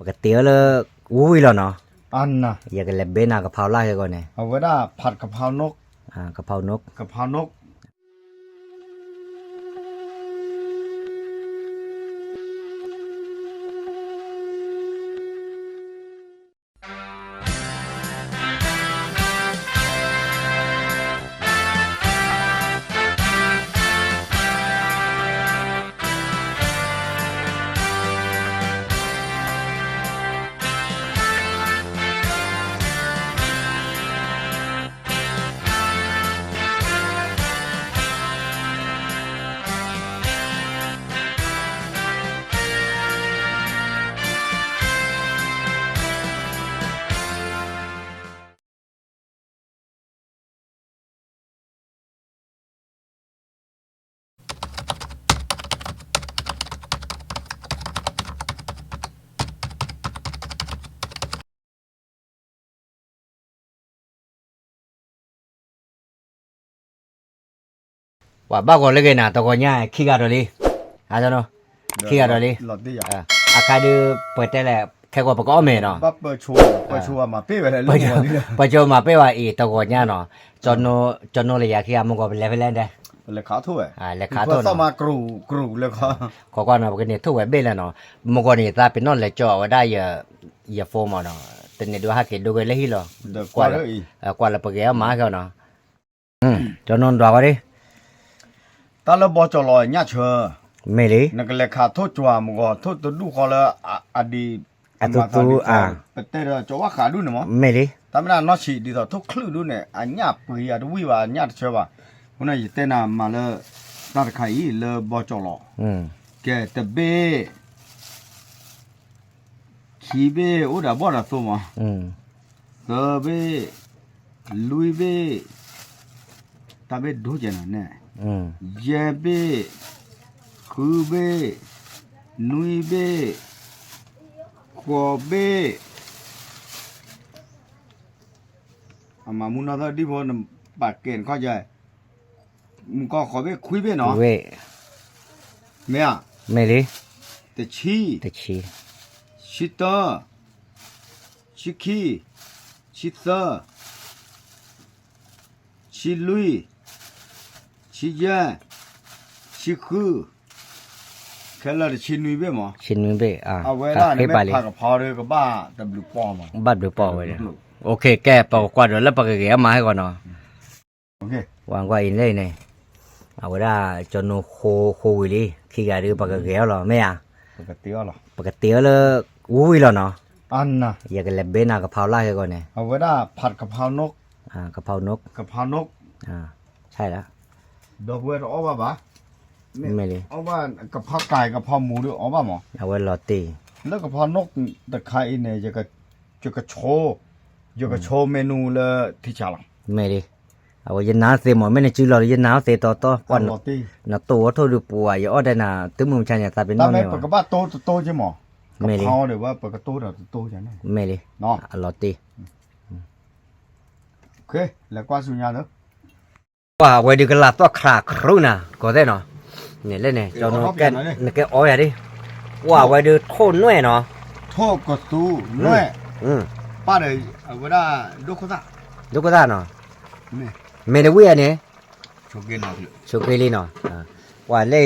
กติเลยอุ้ยแล้วเนาะอันน่ะอยากจะเล็บเบน่ากะเพราไล่ก่อนเนี่ยเอาไว้ได้ผัดกะเพรานกกะเพรานกกะเพรานกว่าบ้าก่อนเลยกันนะตะกอนเนี่ยขี้กาดเลยอาจารย์เนาะขี้กาดเลยหลอดดิอ่ะอาคาดูเปิดแต่แหละแค่ว่าประกอบเมเนาะปั๊บเปิดชัวมาเป้ไปเลยเปิดชัวมาเป้ว่าอีตะกอนเนี่ยเนาะจนโนเลยอยากขี้มันก็เป็นเลเวลเล่นได้เลยขาถ้วยเลยขาถ้วยเนาะต้องมากรูเลยก็เนาะก็เนี่ยถ้วยเบ้แล้วเนาะมันก็เนี่ยตาเป็นนอนเลยจ่อว่าได้อย่าโฟมเนาะแต่เนี่ยดูฮักเกดูกันเลยฮิโลกว่าละปะแกมาเขาเนาะจนนอนดอกว่าดิตาลบอจลอยญาเชอไม่เลยนักเลขาโทษจัวมก็โทษตัวดูเขาละอดีตัวแต่จัวว่าขาดูเนาะไม่เลยตามนั้นนอชีดีต่อทุกคลื่นดูเนี่ยอันญาปุยดูวิวาญาเชอว่าคนนั้นเต้นมาเลยตาขายเลยบอจลอแกแต่เบ้ขีเบ้โอ้ดาบ่ละโซมาเตเบ้ลุยเบ้ตาเบ้ดูเจนะเนี่ยเยเบ้คือเบ้นุยเบ้ขวเบ้อามามุนาดีพอนปากเกณฑ์เข้าใจมึงก็ขอเบ้คุยเบ้เนาะไม่เลยแต่ชิตาชิคีชิตาชิลุยชิเจชิคือแค่ละชินุยเบ้มั้งชินุยเบ้เอาไว้ละเนี่ยไม่พากับพอเลยก็บ้าดับลูปอมั้งบ้าดับลูปอไว้เลยโอเคแกปอกกว่าเดี๋ยวแล้วปากแกมาให้ก่อนเนาะโอเควางกว่าอินเลยเนี่ยเอาไว้ละจนโควิลีขี้กาดื้อปากแกหรอไม่ปกติหรอปกติเลยอุ้ยแล้วเนาะอันน่ะอยากจะเล็บเบน่ากะเพราไล่ก่อนเนี่ยเอาไว้ได้ผัดกะเพรานกกะเพรานกใช่แล้วดอกเวทเอาบ้าไม่เลยเอาบ้ากะเพราไก่กะเพราหมูด้วยเอาบ้าหมอเอาไว้ลอตตี้แล้วกะเพรานกตะไคร้เนี่ยจะกระโชว์เมนูเลยที่ฉลาดไม่เลยเอาไว้ยันน้าเสียหมดไม่ในชื่อเรายันน้าเสียต่อก่อนน่ะตัวโทษดูปัวอย่าอ้อได้น่ะตึ้งมึงชันอย่าตาเป็นน้องเนี่ยปกบ้าโตใช่หมอกะเพราเดี๋ยวว่าปกโตเดี๋ยวโตใช่ไหมไม่เลยเนาะลอตตี้โอเคแล้วก็สุญญาเนอะว่าไว้ดูกันละตัวคราครูน่ะก็ได้เนาะเนี่ยเล่นเนี่ยเจ้าโน้แกนแกอ้อยดิว่าไว้ดูโทษน้อยเนาะโทษก็ตู้น้อยป้าเลยเวลาดูก็ได้เนาะไม่ได้เวียเนี่ยโชคดีนะโชคดีเนาะว่าเล่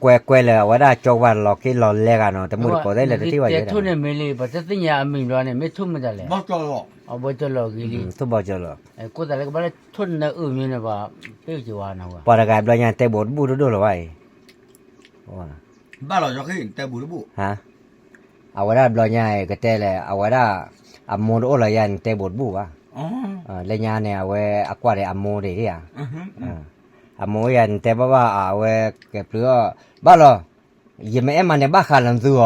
แกเลยว่าได้จวันหลอกที่หลอนแรกเนาะแต่มือก็ได้เลยที่ว่าเยอะทุนเนี่ยไม่เลยปัจจุบันยามีร้อนเนี่ยไม่ทุ่มมันจะเลยบ่จอหรอกเอาบ่จอหรอกกี่ลีทุ่มบ่จอหรอกกูแต่ละก็บ่ได้ทุนเนี่ยมีเนี่ยว่าเป๊ะจีวานะว่าปอดกายบลอยแต่บดบูดูหรอไว้ว่าบ้านเราจะเคยเห็นแต่บูดูบูฮะเอาไว้ได้บลอยก็แต่แหละเอาไว้ได้อโมโดละยันแต่บดบูวะเลยญาเนี่ยเอาไว้อากว่าได้อโมได้ที่อโมยันแต่ว่าเอาไว้แกเปลือบ้าเหรอยังไม่มันเนี่ยบ้าขาลังซัว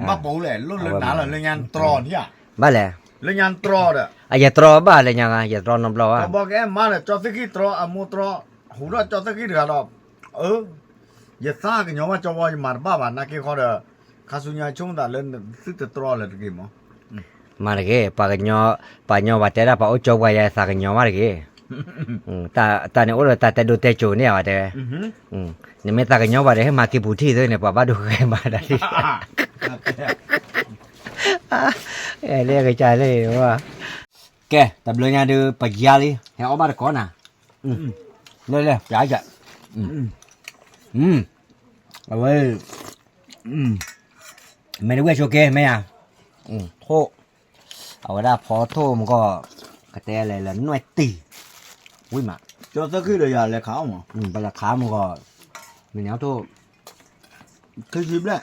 บ้าปูแหละรุ่นเลยหนาเลยงานตรอที่อ่ะบ้าแหละเลยงานตรออ่ะอย่าตรอบ้าเลยยังอย่าตรอน้ำเปล่าอ่ะบอกแกมาเนี่ยจอดสักกี่ตรออโมตรอหูเราจอดสักกี่เดือนหรออย่าซ่ากันย้อนว่าจอวอยมาบ้าบ้านนักเกี่ยวกับข้าสุญญาช่วงแต่เล่นซึ่งจะตรอเลยตะกี้มั้งมาเลยปากญอว่าแต่ละปากจอวายสักญอมาเลยตาเนี่ยโอ้แต่ดูแต่โจเนี่ยว่าแต่เนี่ยไม่ตากญอว่าได้ให้มากี่บุตรที่ด้วยเนี่ยป้าดูใครมาได้ เรียกใจเลยว่าแกแต่เบลญาดูปะยาลีเห็นออกมาก่อนนะเลยจ่ายจ่ายเอาไว้ไม่ได้เว้ยโชเกไหมอ่ะโทเอาไว้ได้พอโทมันก็กระแตอะไรละหน่วยตีวิ่งมา ကျော်သက်ခိရရလက်ခေါင်းမ ปลาขามันก็มันเหนียวโท ခရှိပလက်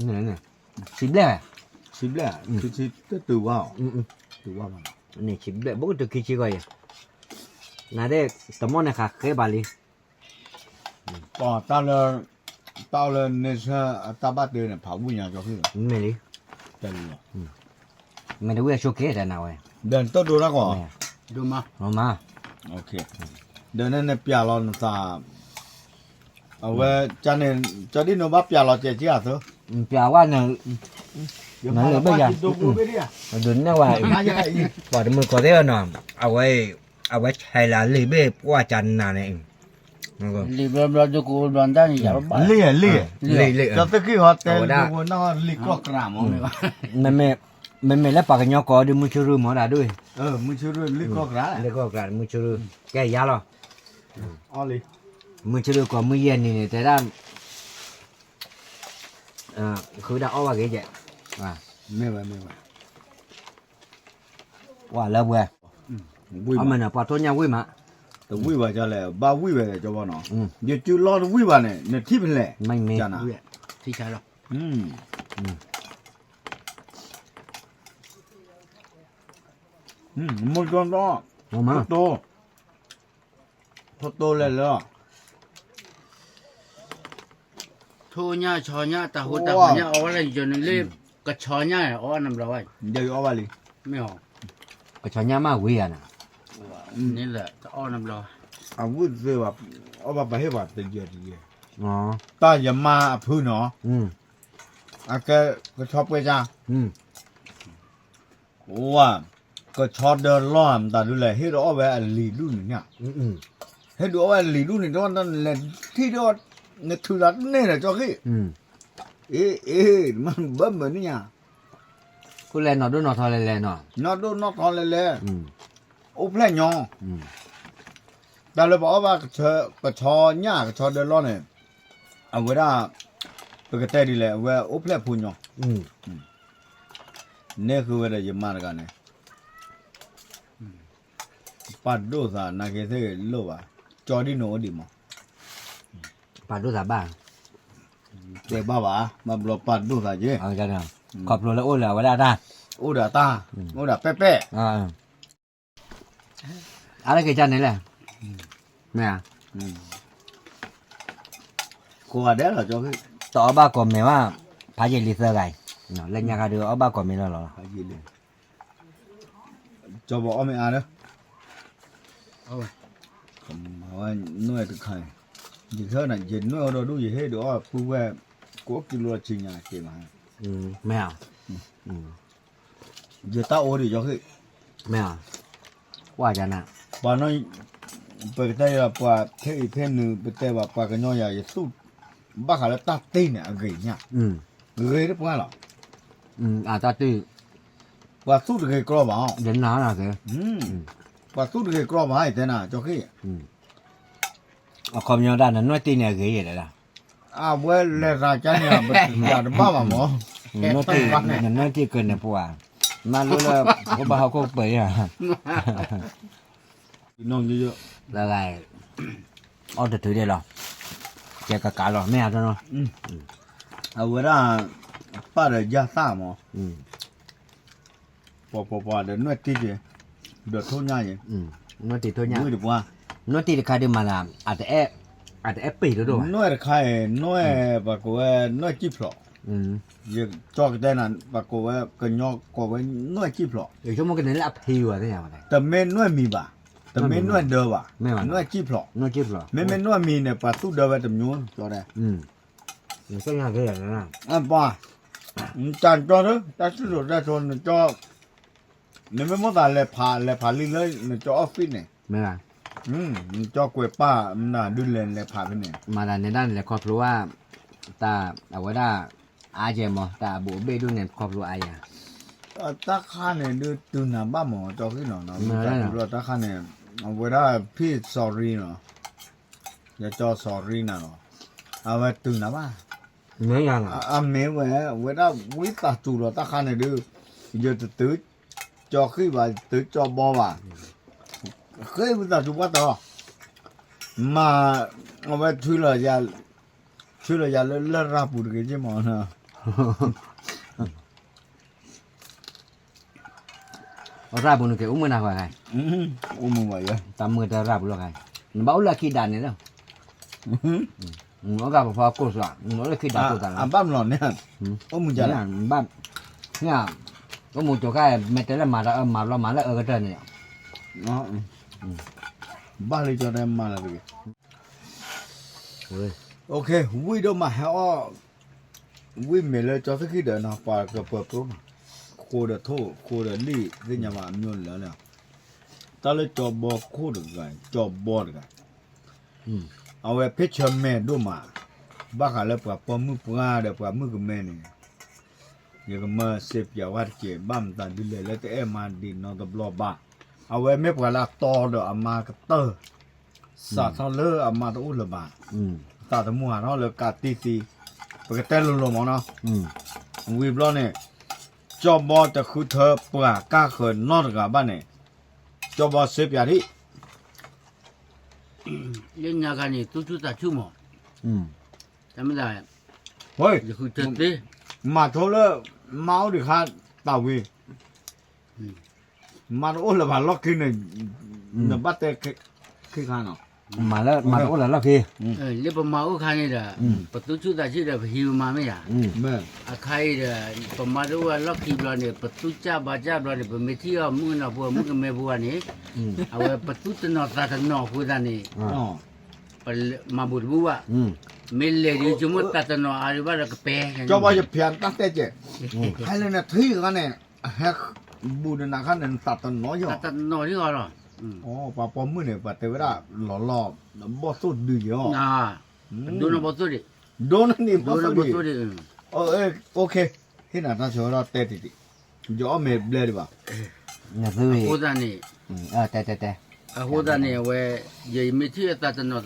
นี่สิบแล้ ရှိပလက်ခရှိတက်တူဝါတူဝါပါ นี่สิบแล้บุกตัวคิดก็ยังน่าได้ตะมอนเนี่ยค่ะเคยบาลี အော်တာလနေစတပတ်တဲ့ဖာဘူးညာကျော်ခိ ไม่เลย တယ်လို့ ไม่ได้เว้ยโชเกแต่น่าเว้ย ဒန်တော်တော်ကော ดูมา เอามา โอเคဒန်နဲ့ပြလောနသာအဝဲကျန်နေကျဒီနောဘပြလောကျကြဆို แปลว่าเนี่ย นั่นเลยไม่ใช่ ဒိုကိုပဲရ ดุนเนี่ยว่า มาอย่าอี ปอดมือก็ได้เนาะเอาไว้ใช้ละลีเบ้ว่าจันน่ะเนี่ยเองมันก็ ลีบลาดูกูบลอนด้านอย่าไป လေလေ လေ ကျော်သက်ခိဟောတယ်ကိုနော်လီကလော့ကရာမော มันไม่แล้วปากกันยอกอดิมุชรูหมอดาด้วย မချူရလီကလော့ကရာ แล้วก็กระมุชรูแกยาหรอ အော်လီ มุชรูก็มือเย็นนี่แต่ด้านคือได้เอาว่าเกจว่า မဲပဲ ว่าแล้วเว้ย ဝိ เอา ပါ มันน่ะปอทนยังเว้ยมา တဝိပါကြလဲဘာဝိပဲကြောဘောနော်ညကျူလောဝိပါနဲ့နတိပလဲ ไม่มี ကျန်တာ ที่ใช่หรอก မွန်ကွန်တော့ เอามา တိုးလဲလော ทูญ่าชอญ่าตาหูตาญ่าเอาอะไรอยู่ในรีบกระชอญ่าอ๋อนำเราไว้ ညရောပါလီ ไม่ออก ก็ชอญามาเว้ยน่ะ นี่แหละจะอ้อนำเรา အဝိသေပါအဘဘဟေပါတကြည် อ๋อ တာယမအဖူးနော် အကဲကချောပွဲကြ ဝါကချောဒလောမ်တာလူလဲဟေရောပဲလီလူည ဟဲ့တော့လီလူနေတော့လဲထီတော့နေထူလာနေတယ်ကြောက်ခေအေးမန်ဘမနီယာ กูแลนอดูนอทอแลเนาะ နော်တော့နော်ခေါ်လဲလဲအိုဖလက်ညောဒါလည်းဘောဘာကချောညကချောဒလောနေအဝရပကတဲ့ဒီလဲဝဲအိုဖလက်ဖူညောနေခုဝဲရမရကနေပတ်ဒိုသာနာကေစေလို့ပါကြော်ဒီနိုဒီမ ปาดูสาบ้าง တဲ့ဘာပါမဘလပတ်ဒိုသာကြီး เอาจังเนาะขอบโลแล้วโอ้แล้วว่าได้ ဥဒါတာဥဒါပဲ့ပဲ့ อะไรเกจันนี่แหละแม่ ကိုရတယ်တော့ကြောက်ခေ ต่อบ้าก็แม่ว่าพาเยลิเซอร์ไงเนาะแล้วยังก็ดูเอาบ้าก็ไม่แล้วหรอ ဟာကြီးလေကြောက်ဘောအမေအားနော် เอาไว้ ဟောနွဲ့တခိုင်ဒီခါနဲ့ဂျနွဲ့တော့တို့ရဟဲ့တော့ပူဝဲကိုကီလိုချင်းညာကေမှာ ไม่เอา ဂျတာအိုရီကြောက်ခေ ไม่เอาว่าจันน่ะ ဘာနော်ပကတဲ့ရပွားထဲဖဲနူပတဲ့ပါပွားကညောရရစုဘာခါလာတတိနေအဂိညာရေရပွားလား อาตาตื้อ ပွားစုတကေကောပါအောင် เดินหนาน่ะแก ပွားစုတကေကောပါအဲ့တဲ့နာကြောက်ခေ เอาความยาวด้านนั้นน้อยตีเนี่ยเกยเลยล่ะ အာဝဲလက်စာချမ်းရမတရားဘာပါမော น้อยตีนั่นน้อยตีเกินเนี่ยปัวมารู้แล้วก็บ่เฮาก็เปยอ่ะ ဒီနော်ကြီးရ แล้วไงเอาแต่ถือได้หรอแกกะกะหรอไม่เอาเนาะ အဝရပါရကြသမော ပေါ်တယ်နွဲ့တိကျတော့ထုံးညရင် น้อยตีตัวเนี้ย ဝိတပွား น้อยตีราคาเดิมมาล่ะอาจจะแอบปีแล้วด้วย နွဲ့ခိုင်နွဲ့ဘကောနွဲ့ကြည့်ဖလောရကြောက်တဲ့နံဘကောကညောကောဝနွဲ့ကြည့်ဖလော เดี๋ยวชั่วโมงกันนี่ละเพอยู่อ่ะได้ยังไง တမင်းနွဲ့မီပါတမင်းနွဲ့တော့ပါနွဲ့ကြည့်ဖလော น้อยจิ๊บเหรอ မင်းနွဲ့မီနဲ့ပါသူ့တော့ပဲတမျိုးကြော်တယ် มันก็ยังเกยนะ အပွားတန်တော်တော့တဆူတော့တော့ကြောနမမသာလဲဖာလီလဲကြော office နဲ့ ไม่ล่ะ ကြောကွယ်ပါနာဒူလန်လဲဖာပဲနဲ့ มาในด้านแหละครอบครัวตาเอาไว้ได้อาเจมอตาบูเบดูเนี่ยครอบครัวอายอ่ะ ตาข้าเนี่ยดูตื่นน้ำบ้าหมอจอขึ้นหนอนะดูตาข้าเนี่ยเวลาพี่ sorry เนาะอย่าจอ sorry นะเนาะเอาไว้ตื่นน้ำบ้า เนื้อย่างอ่ะ เมย์เวลาวิตาจูรตาข้าเนี่ยดูอย่าตื่นจอขึ้นว่าตื่นจอบอว่าเคยวิตาจูว่าต่อมาเอาไว้ช่วยเลยอย่าเลิกรับบุตรกันใช่ไหมนะ rabu nu ke umur nak kai umum aja tamu dah rabu lo kai bau lah kidan ni dah ngok apa fokus lah ngok kidan tu dah abam lo ni umum jalan bab ni umur tu kai meter lah malah kerja ni balik jalan mana lagi okay we do mah we mele cho cái đời nào pa cái pro cô đã thô cô đã li cái nhà mà nhon là nè ta lấy cho bò cô được cái cho bò được cáiเอาไว้เพชรแม่ดูมาบ้าขาแล้วปะปอมือปลาเดี๋ยวปะมือกับแม่นี่อย่าก็มาเสพยาวัดเจ็บบ้ามตันดิเลยแล้วแต่มาดินนอนตบลอบ้าเอาไว้ไม่ปลาละตอเดี๋ยวมากระเตอสาทเลอมาตะอุ่นละบ้าตาตะมัวเนาะเลยกาตีปกติลุลมเนาะวีบล้อเนี่ยจอบอจะคือเธอปลากล้าเขินนอดกับบ้านเนี่ยจอบอเสพยาที่เล่นยากันนี่ตู้ชุดตาชุ่มจำไม่ได้ เฮ้ย จะคือเจ็ดดิ มาโทรเลยเมาดิค่ะตาวีมาโอ้ละบาล็อกขึ้นเนี่ยเดี๋ยวบัดเตะขึ้นข้างเนาะ malah ulah lah ke เรียกประมาณคันนี่เด้อประตูชุดตาชื่อเด้อหิวมาไม่ยา แม่ อาใครเด้อประมาณว่าล็อกคีบล้อเนี่ยประตูจ้าบาจ้าล้อเนี่ยเป็นเมที่เอามือน่ะบัวมือกับแม่บัวนี่เอาไว้ประตูตะนอตาตะนอพูดนี่ อ๋อ มาบุญบัวเมลเลยดิจุมตาตะนออาริบาละกะเปะ จอบอจะเพียนตั้งแต่เจ๊ให้เลยเนี่ยที่กันเนี่ยแฮกบูดนาคันเนี่ยตัดต้นน้อยอยู่ ตะนอนี่ก็หรอ อ๋อปะปอมือเนี่ยปะเทวดาหล่อๆบ่สุดดีอยู่ น่ะดูนะบ่สุดดิ โดนนี่บ่ ดู สุ นะ ด บ่ ดี สุดดิ โอเคเห็นน่ะชัวร์เตะติจ่อเมเบลดิบ่ nak tu พูดนี่ teh พูดนี่เว้ยยี่เมที่ตาตะนอ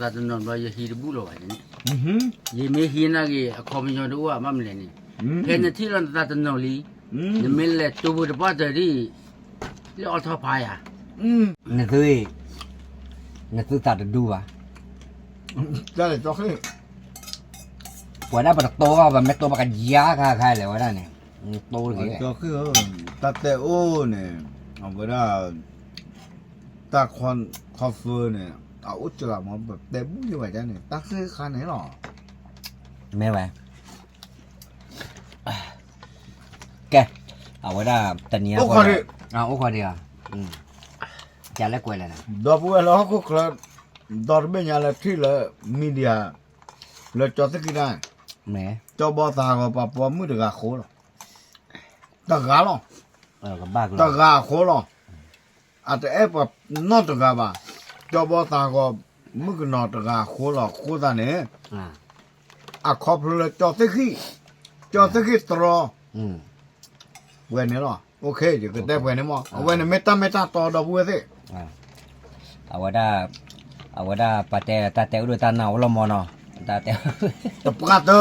บ่ยฮีบุโลไว้นี่ยี่เมฮีนะกีคอมมิชชั่นดูว่ามั่มเลยนี่เห็นที่เราตาตะนอลีเมลเลยตัวบุตรป้าจะดีแล้วเอาท่อพายอ่ะ nak tu tak ada dua ได้เลยจ่อขึ้น Wala pa to ka ba met to ba kaya ka kai le wala ne. To ke. จ่อขึ้นตัดแต่โอ้เนี่ยเอาเวลาตาคอนคอฟเฟอร์เนี่ยเอาอุจจาระมาแบบแต่บุ้งอยู่ไว้จ้ะเนี่ยตักซื้อคันไหนหรอ Me ba. Ke. Awada tania ko. O ko dia. Jala ko la. ดอกบัวเราก็คลาดอกเบี้ยละที่ละมีเดียแล้วจอดสักกี่ได้ Me. จอบอตาก็ปะปอมือตะกาโคหรอตะกาหรอ Ka ba ko. ตะกาโคหรออาจจะเอฟแบบนอตะกาบ่าจอบอตาก็มือก็นอตะกาโคหรอโคตาเนี่ย อะขอบเลยจอดสักกี่ตรอเว้นนี่หรอโอเคเดี๋ยวก็ได้เว้นนี่มั้งเว้นนี่เมตาต่อดอกบัวสิ Awada pate tate udah tanah ulo mono. Tate. ตะปะเตอ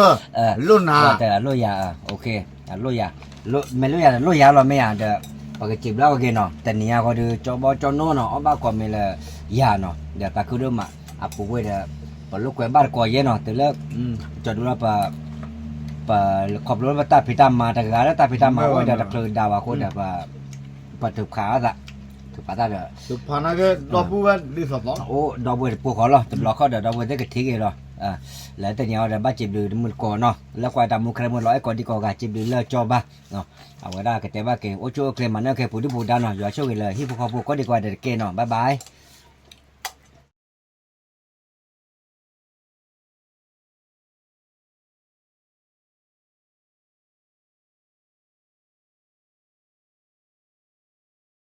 รุ่นน่ะ Tate lo ya. Okey. Lo ya. Lo ya lo me ya de pakai chip la ke no. Tania ko de coba cono no. Oba ko me le ya no. Dia tak kudu mak. Apa we de perlu ko bar ko ye no. Tele jadul apa khop lo ta pitam ma ta ga ta pitam ma ko da ta kleu da wa ko da pa tu kha da. Tu pa da de. สุพรรณก็ดอกบัวดีสุดแล้ว Ô, đó vừa bố khó lo, tập lo khó đó vừa tới cái thế kia rồi. Lấy từ nhau là ba chìm được một cò nó, là qua đầm một cái một lõi còn đi cò gà chìm được lơ cho ba. Nó, ở đây cái tế ba cái ô chỗ cái mà nó cái phụ đu phụ đa nó, giờ chỗ cái lời hi phụ có đi qua để kê nó, bye bye.